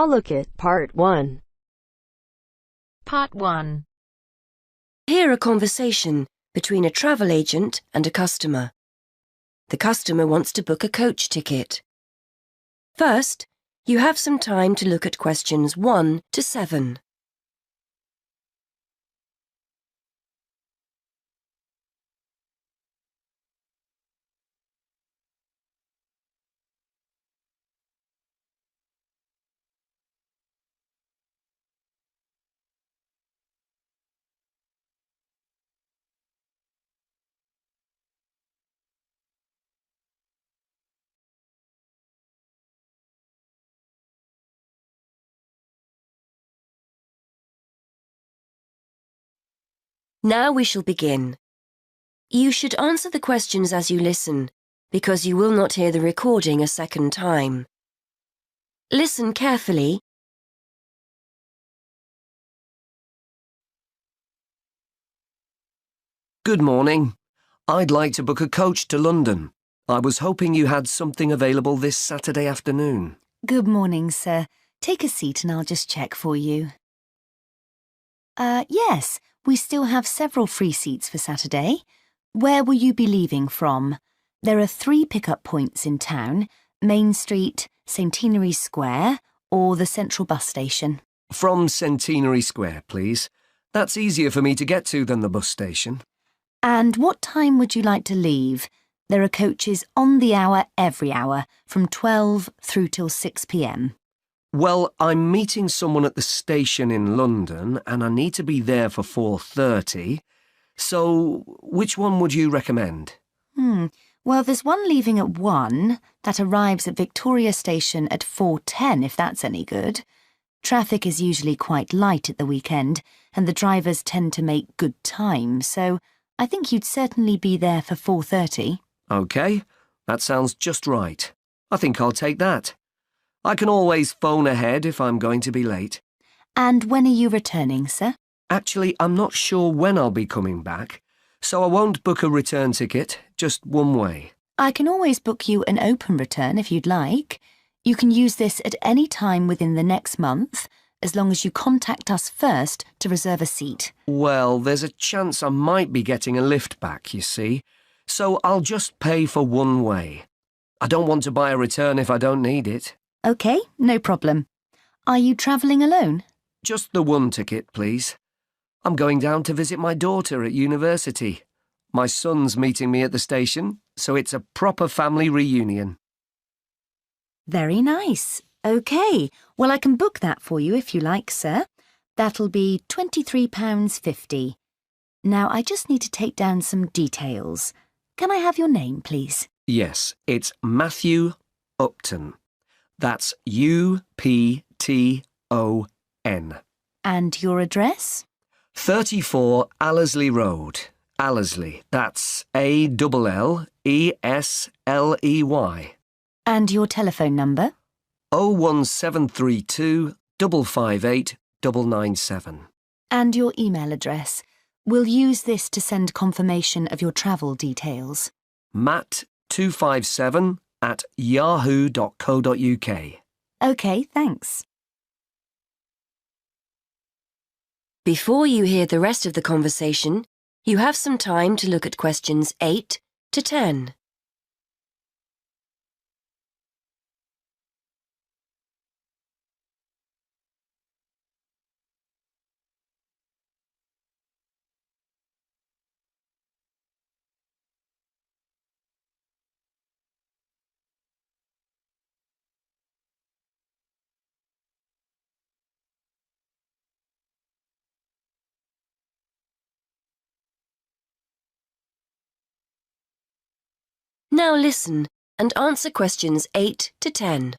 look at Part 1. Part 1. Hear a conversation between a travel agent and a customer. The customer wants to book a coach ticket. First, you have some time to look at questions 1 to 7. Now we shall begin. You should answer the questions as you listen, because you will not hear the recording a second time. Listen carefully. Good morning. I'd like to book a coach to London. I was hoping you had something available this Saturday afternoon. Good morning, sir. Take a seat and I'll just check for you. Yes, we still have several free seats for Saturday. Where will you be leaving from? There are 3 pickup points in town: Main Street, Centenary Square, or the Central Bus Station. From Centenary Square, please. That's easier for me to get to than the bus station. And what time would you like to leave? There are coaches on the hour every hour, from 12 through till 6 p.m. Well, I'm meeting someone at the station in London and I need to be there for 4:30. So, which one would you recommend? Well, there's one leaving at 1 that arrives at Victoria Station at 4:10, if that's any good. Traffic is usually quite light at the weekend and the drivers tend to make good time, so I think you'd certainly be there for 4:30. OK, that sounds just right. I think I'll take that. I can always phone ahead if I'm going to be late. And when are you returning, sir? Actually, I'm not sure when I'll be coming back, so I won't book a return ticket, just one way. I can always book you an open return if you'd like. You can use this at any time within the next month, as long as you contact us first to reserve a seat. Well, there's a chance I might be getting a lift back, you see, so I'll just pay for one way. I don't want to buy a return if I don't need it. OK, no problem. Are you travelling alone? Just the one ticket, please. I'm going down to visit my daughter at university. My son's meeting me at the station, so it's a proper family reunion. Very nice. OK, well, I can book that for you if you like, sir. That'll be £23.50. Now, I just need to take down some details. Can I have your name, please? Yes, it's Matthew Upton. That's U-P-T-O-N. And your address? 34 Allesley Road. Allesley. That's A-L-L-E-S-L-E-Y. And your telephone number? 01732 558 997. And your email address? We'll use this to send confirmation of your travel details. matt257@yahoo.co.uk. OK, thanks. Before you hear the rest of the conversation, you have some time to look at questions 8 to 10. Now listen and answer questions 8 to 10.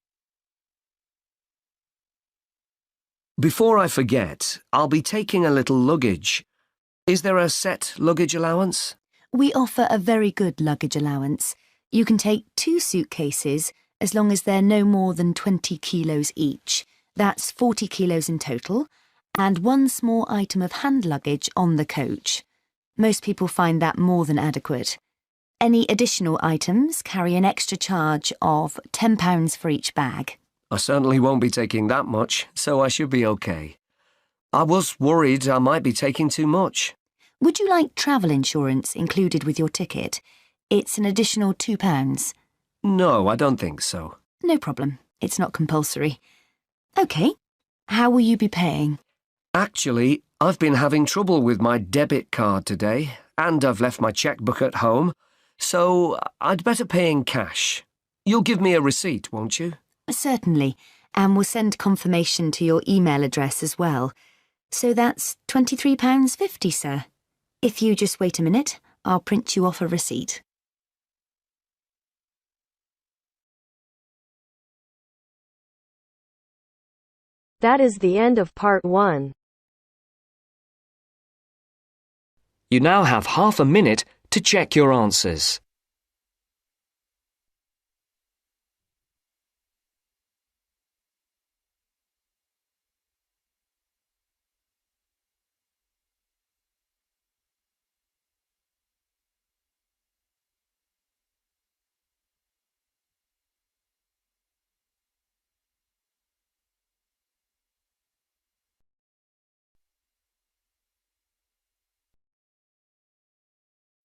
Before I forget, I'll be taking a little luggage. Is there a set luggage allowance? We offer a very good luggage allowance. You can take 2 suitcases as long as they're no more than 20 kilos each. That's 40 kilos in total, and 1 small item of hand luggage on the coach. Most people find that more than adequate. Any additional items carry an extra charge of £10 for each bag. I certainly won't be taking that much, so I should be okay. I was worried I might be taking too much. Would you like travel insurance included with your ticket? It's an additional £2. No, I don't think so. No problem. It's not compulsory. OK. How will you be paying? Actually, I've been having trouble with my debit card today, and I've left my checkbook at home, so I'd better pay in cash. You'll give me a receipt, won't you? Certainly, and we'll send confirmation to your email address as well. So that's £23.50, sir. If you just wait a minute, I'll print you off a receipt. That is the end of part 1. You now have half a minute to check your answers.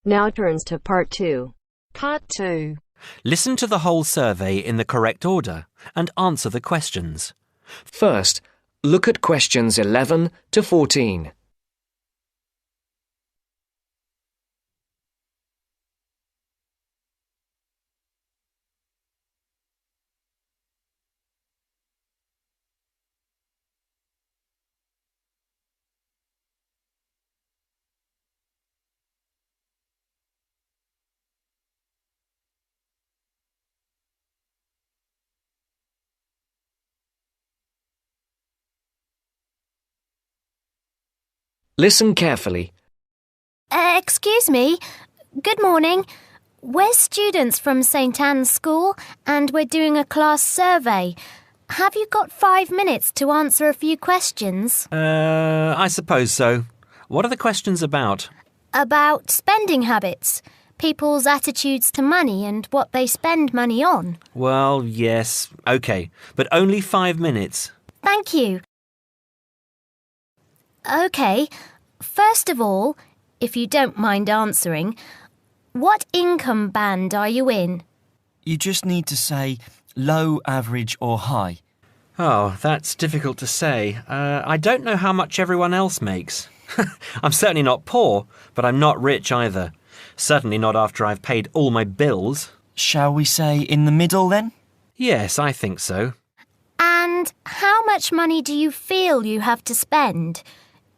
Now turns to part 2. Part 2. Listen to the whole survey in the correct order and answer the questions. First, look at questions 11 to 14. Listen carefully. Excuse me. Good morning. We're students from St Anne's School and we're doing a class survey. Have you got 5 minutes to answer a few questions? I suppose so. What are the questions about? About spending habits, people's attitudes to money and what they spend money on. Well, yes, OK, but only 5 minutes. Thank you. OK, first of all, if you don't mind answering, what income band are you in? You just need to say low, average or high. Oh, that's difficult to say. I don't know how much everyone else makes. I'm certainly not poor, but I'm not rich either. Certainly not after I've paid all my bills. Shall we say in the middle then? Yes, I think so. And how much money do you feel you have to spend?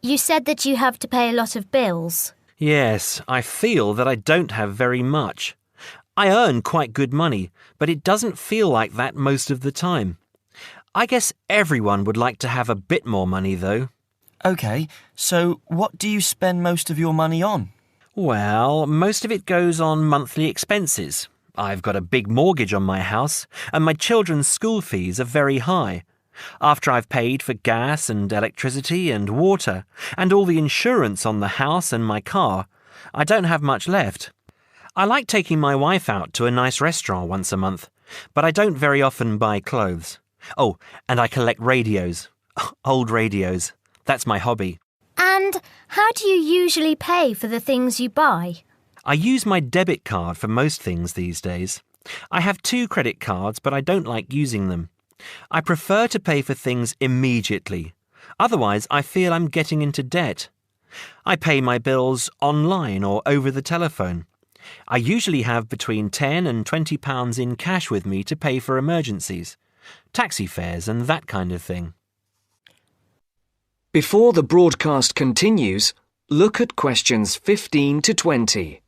You said that you have to pay a lot of bills. Yes, I feel that I don't have very much. I earn quite good money, but it doesn't feel like that most of the time. I guess everyone would like to have a bit more money, though. OK, so what do you spend most of your money on? Well, most of it goes on monthly expenses. I've got a big mortgage on my house, and my children's school fees are very high. After I've paid for gas and electricity and water, and all the insurance on the house and my car, I don't have much left. I like taking my wife out to a nice restaurant once a month, but I don't very often buy clothes. Oh, and I collect radios. Old radios. That's my hobby. And how do you usually pay for the things you buy? I use my debit card for most things these days. I have 2 credit cards, but I don't like using them. I prefer to pay for things immediately. Otherwise, I feel I'm getting into debt. I pay my bills online or over the telephone. I usually have between £10 and £20 in cash with me to pay for emergencies, taxi fares and that kind of thing. Before the broadcast continues, look at questions 15 to 20.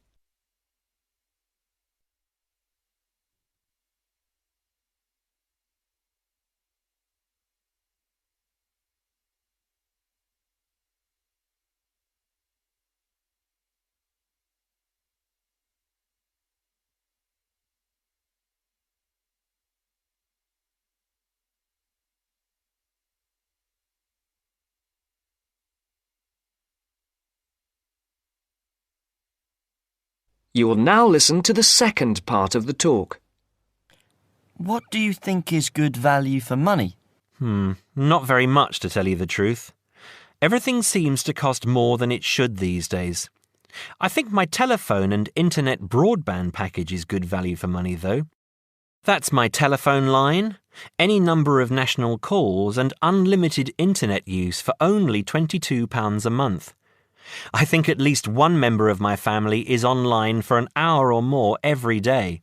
You will now listen to the second part of the talk. What do you think is good value for money? Not very much, to tell you the truth. Everything seems to cost more than it should these days. I think my telephone and internet broadband package is good value for money, though. That's my telephone line, any number of national calls and unlimited internet use for only £22 a month. I think at least one member of my family is online for an hour or more every day.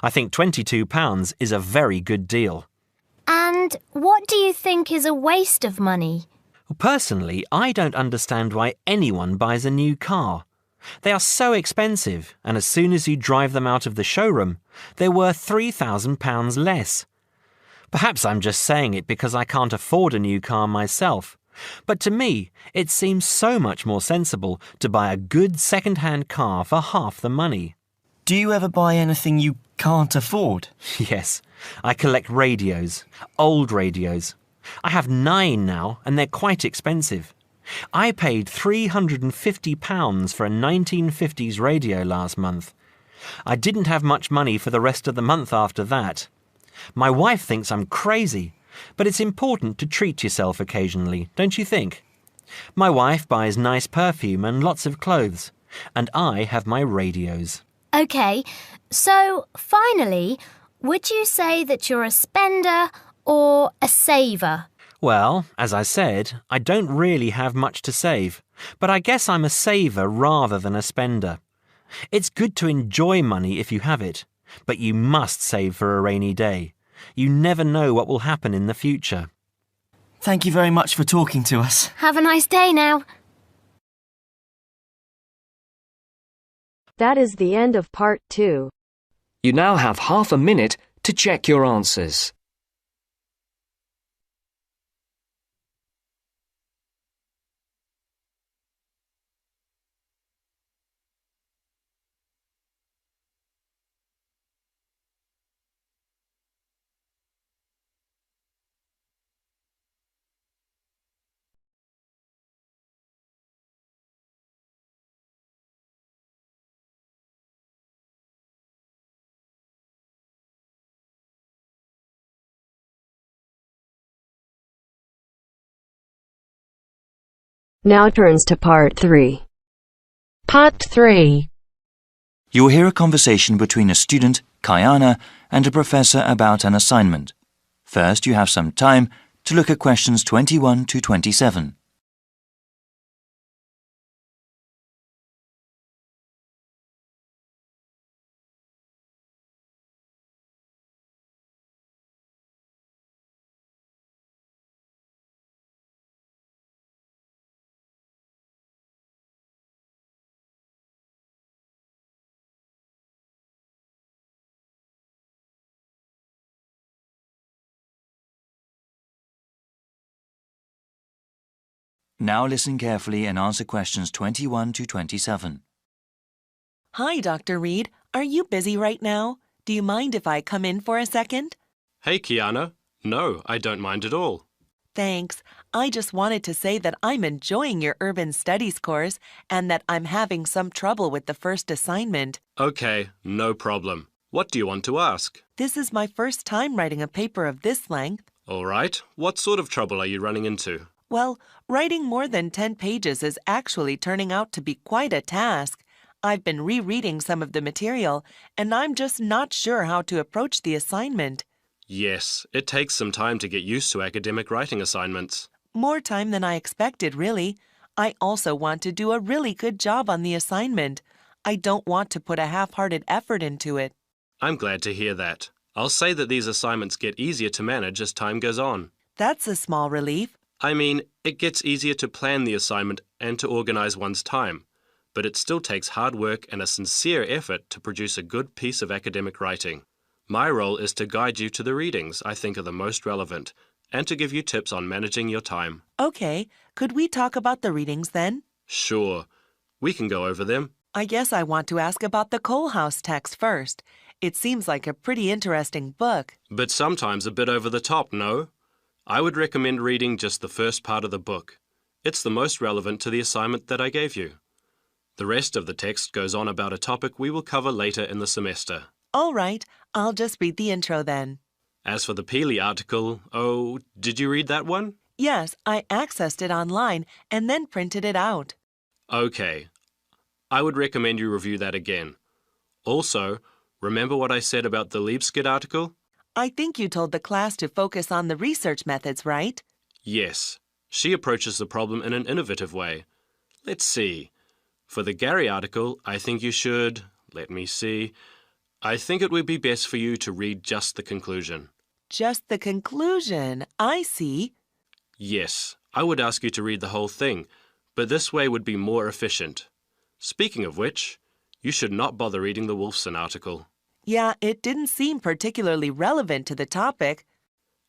I think £22 is a very good deal. And what do you think is a waste of money? Personally, I don't understand why anyone buys a new car. They are so expensive, and as soon as you drive them out of the showroom, they're worth £3,000 less. Perhaps I'm just saying it because I can't afford a new car myself, but to me, it seems so much more sensible to buy a good second-hand car for half the money. Do you ever buy anything you can't afford? Yes, I collect radios, old radios. I have 9 now, and they're quite expensive. I paid £350 for a 1950s radio last month. I didn't have much money for the rest of the month after that. My wife thinks I'm crazy, but it's important to treat yourself occasionally, don't you think? My wife buys nice perfume and lots of clothes, and I have my radios. OK, so finally, would you say that you're a spender or a saver? Well, as I said, I don't really have much to save, but I guess I'm a saver rather than a spender. It's good to enjoy money if you have it, but you must save for a rainy day. You never know what will happen in the future. Thank you very much for talking to us. Have a nice day now. That is the end of part 2. You now have half a minute to check your answers. Now turns to part 3. Part 3. You will hear a conversation between a student, Kayana, and a professor about an assignment. First, you have some time to look at questions 21 to 27. Now listen carefully and answer questions 21 to 27. Hi, Dr. Reed. Are you busy right now? Do you mind if I come in for a second? Hey, Kiana. No, I don't mind at all. Thanks. I just wanted to say that I'm enjoying your urban studies course and that I'm having some trouble with the first assignment. Okay, no problem. What do you want to ask? This is my first time writing a paper of this length. All right. What sort of trouble are you running into? Well, writing more than 10 pages is actually turning out to be quite a task. I've been rereading some of the material, and I'm just not sure how to approach the assignment. Yes, it takes some time to get used to academic writing assignments. More time than I expected, really. I also want to do a really good job on the assignment. I don't want to put a half-hearted effort into it. I'm glad to hear that. I'll say that these assignments get easier to manage as time goes on. That's a small relief. I mean, it gets easier to plan the assignment and to organize one's time, but it still takes hard work and a sincere effort to produce a good piece of academic writing. My role is to guide you to the readings I think are the most relevant and to give you tips on managing your time. Okay, could we talk about the readings then? Sure, we can go over them. I guess I want to ask about the Coal House text first. It seems like a pretty interesting book. But sometimes a bit over the top, no? I would recommend reading just the first part of the book. It's the most relevant to the assignment that I gave you. The rest of the text goes on about a topic we will cover later in the semester. All right, I'll just read the intro then. As for the Peely article, oh, did you read that one? Yes, I accessed it online and then printed it out. Okay. I would recommend you review that again. Also, remember what I said about the Liebskid article? I think you told the class to focus on the research methods, right? Yes. She approaches the problem in an innovative way. Let's see. For the Gary article, I think you should... Let me see. I think it would be best for you to read just the conclusion. Just the conclusion. I see. Yes, I would ask you to read the whole thing, but this way would be more efficient. Speaking of which, you should not bother reading the Wolfson article. Yeah, it didn't seem particularly relevant to the topic.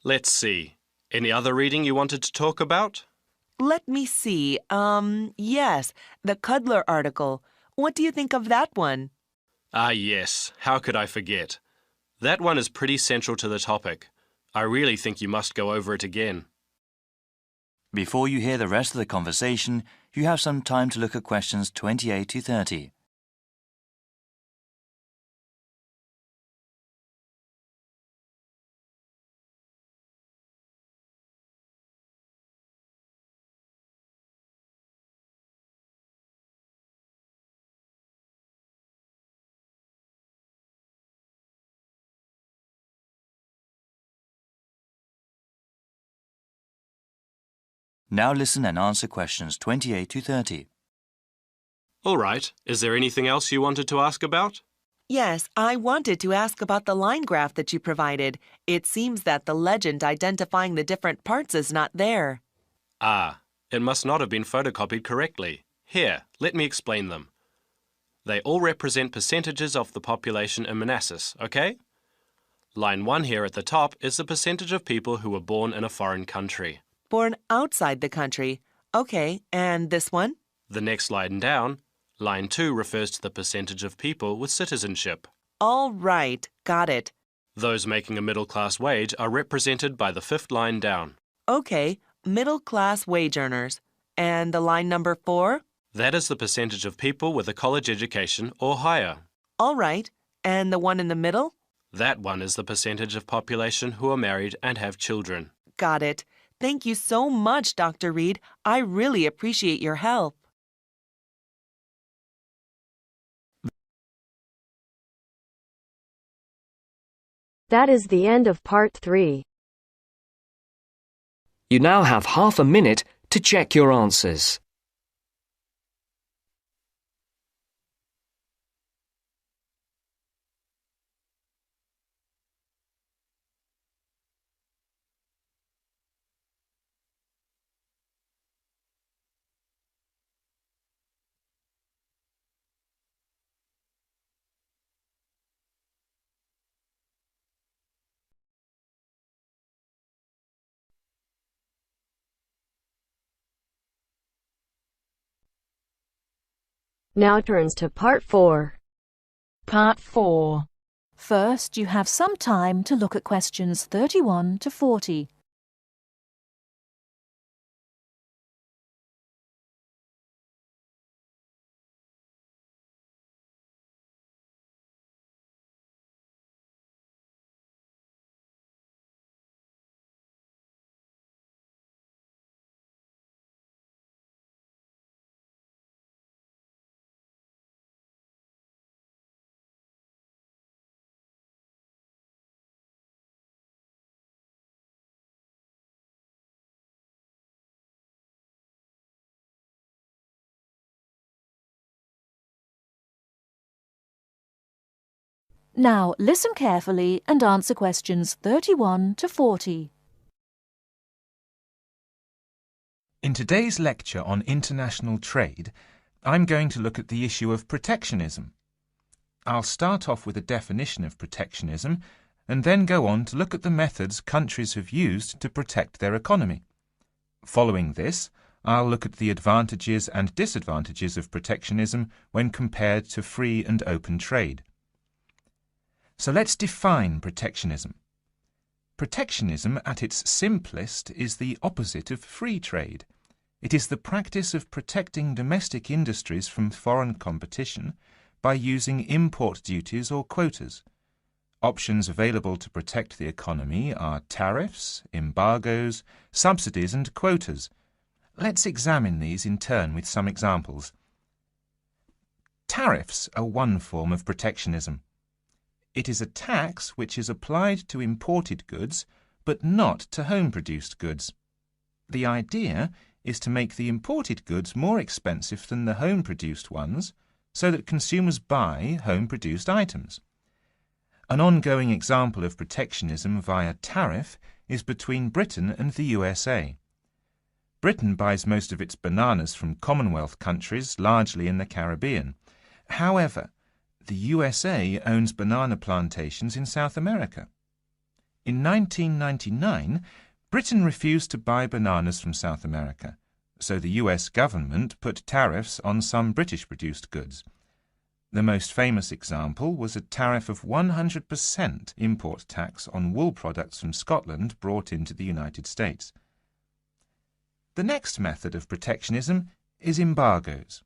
Let's see. Any other reading you wanted to talk about? Let me see. Yes, the Cudler article. What do you think of that one? Ah, yes. How could I forget? That one is pretty central to the topic. I really think you must go over it again. Before you hear the rest of the conversation, you have some time to look at questions 28 to 30. Now listen and answer questions 28 to 30. All right. Is there anything else you wanted to ask about? Yes, I wanted to ask about the line graph that you provided. It seems that the legend identifying the different parts is not there. Ah, it must not have been photocopied correctly. Here, let me explain them. They all represent percentages of the population in Manassas, okay? Line 1 here at the top is the percentage of people who were born in a foreign country. Born outside the country. Okay, and this one? The next line down, line 2 refers to the percentage of people with citizenship. All right, got it. Those making a middle-class wage are represented by the fifth line down. Okay, middle-class wage earners. And the line number 4? That is the percentage of people with a college education or higher. All right, and the one in the middle? That one is the percentage of population who are married and have children. Got it. Thank you so much, Dr. Reed. I really appreciate your help. That is the end of part 3. You now have half a minute to check your answers. Now turns to part 4. Part 4. First, you have some time to look at questions 31 to 40. Now, listen carefully and answer questions 31 to 40. In today's lecture on international trade, I'm going to look at the issue of protectionism. I'll start off with a definition of protectionism and then go on to look at the methods countries have used to protect their economy. Following this, I'll look at the advantages and disadvantages of protectionism when compared to free and open trade. So let's define protectionism. Protectionism at its simplest is the opposite of free trade. It is the practice of protecting domestic industries from foreign competition by using import duties or quotas. Options available to protect the economy are tariffs, embargoes, subsidies and quotas. Let's examine these in turn with some examples. Tariffs are one form of protectionism. It is a tax which is applied to imported goods but not to home-produced goods. The idea is to make the imported goods more expensive than the home-produced ones so that consumers buy home-produced items. An ongoing example of protectionism via tariff is between Britain and the USA. Britain buys most of its bananas from Commonwealth countries, largely in the Caribbean. However, the USA owns banana plantations in South America. In 1999, Britain refused to buy bananas from South America, so the US government put tariffs on some British-produced goods. The most famous example was a tariff of 100% import tax on wool products from Scotland brought into the United States. The next method of protectionism is embargoes.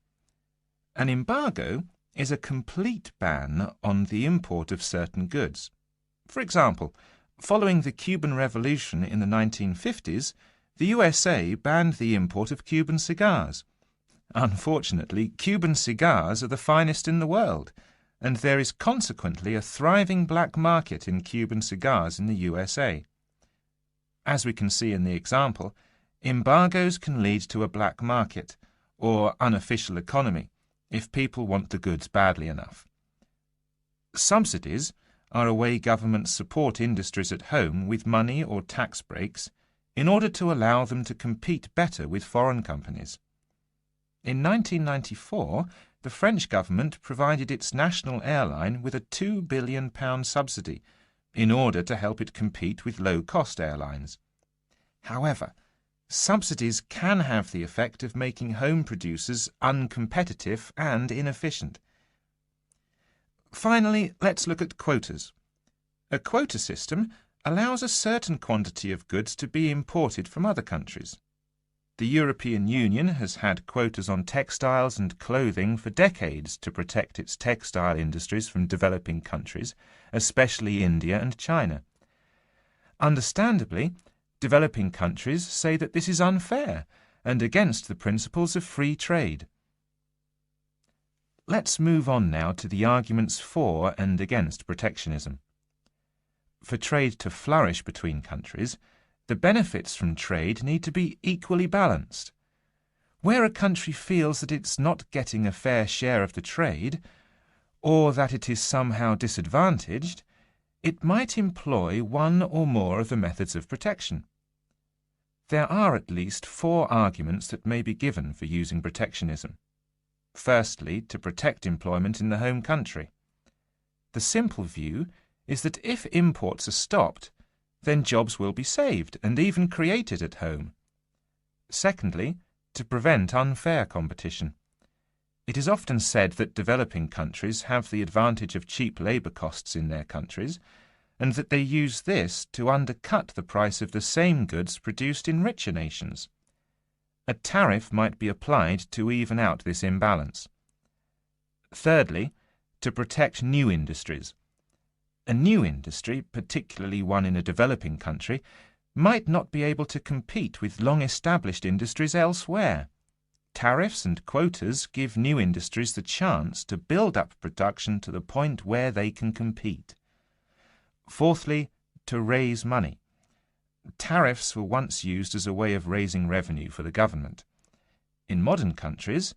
An embargo is a complete ban on the import of certain goods. For example, following the Cuban Revolution in the 1950s, the USA banned the import of Cuban cigars. Unfortunately, Cuban cigars are the finest in the world, and there is consequently a thriving black market in Cuban cigars in the USA. As we can see in the example, embargoes can lead to a black market, or unofficial economy, if people want the goods badly enough. Subsidies are a way governments support industries at home with money or tax breaks in order to allow them to compete better with foreign companies. In 1994, the French government provided its national airline with a £2 billion subsidy in order to help it compete with low-cost airlines. However, subsidies can have the effect of making home producers uncompetitive and inefficient. Finally, let's look at quotas. A quota system allows a certain quantity of goods to be imported from other countries. The European Union has had quotas on textiles and clothing for decades to protect its textile industries from developing countries, especially India and China. Understandably, developing countries say that this is unfair and against the principles of free trade. Let's move on now to the arguments for and against protectionism. For trade to flourish between countries, the benefits from trade need to be equally balanced. Where a country feels that it's not getting a fair share of the trade, or that it is somehow disadvantaged, it might employ one or more of the methods of protection. There are at least 4 arguments that may be given for using protectionism. Firstly, to protect employment in the home country. The simple view is that if imports are stopped, then jobs will be saved and even created at home. Secondly, to prevent unfair competition. It is often said that developing countries have the advantage of cheap labour costs in their countries, and that they use this to undercut the price of the same goods produced in richer nations. A tariff might be applied to even out this imbalance. Thirdly, to protect new industries. A new industry, particularly one in a developing country, might not be able to compete with long-established industries elsewhere. Tariffs and quotas give new industries the chance to build up production to the point where they can compete. Fourthly, to raise money. Tariffs were once used as a way of raising revenue for the government. In modern countries,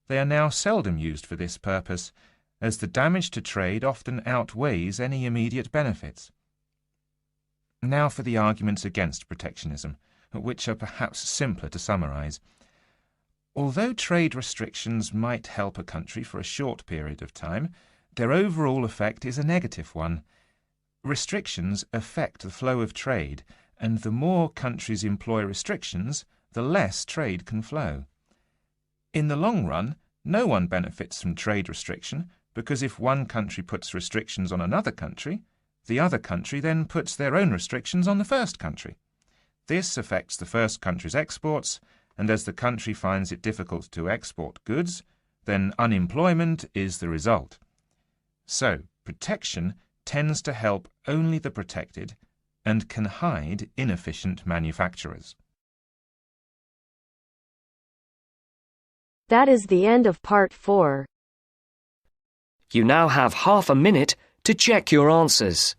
they are now seldom used for this purpose, as the damage to trade often outweighs any immediate benefits. Now for the arguments against protectionism, which are perhaps simpler to summarise. Although trade restrictions might help a country for a short period of time, their overall effect is a negative one. Restrictions affect the flow of trade, and the more countries employ restrictions, the less trade can flow. In the long run, no one benefits from trade restriction, because if one country puts restrictions on another country, the other country then puts their own restrictions on the first country. This affects the first country's exports, and as the country finds it difficult to export goods, then unemployment is the result. So, protection tends to help only the protected and can hide inefficient manufacturers. That is the end of part 4. You now have half a minute to check your answers.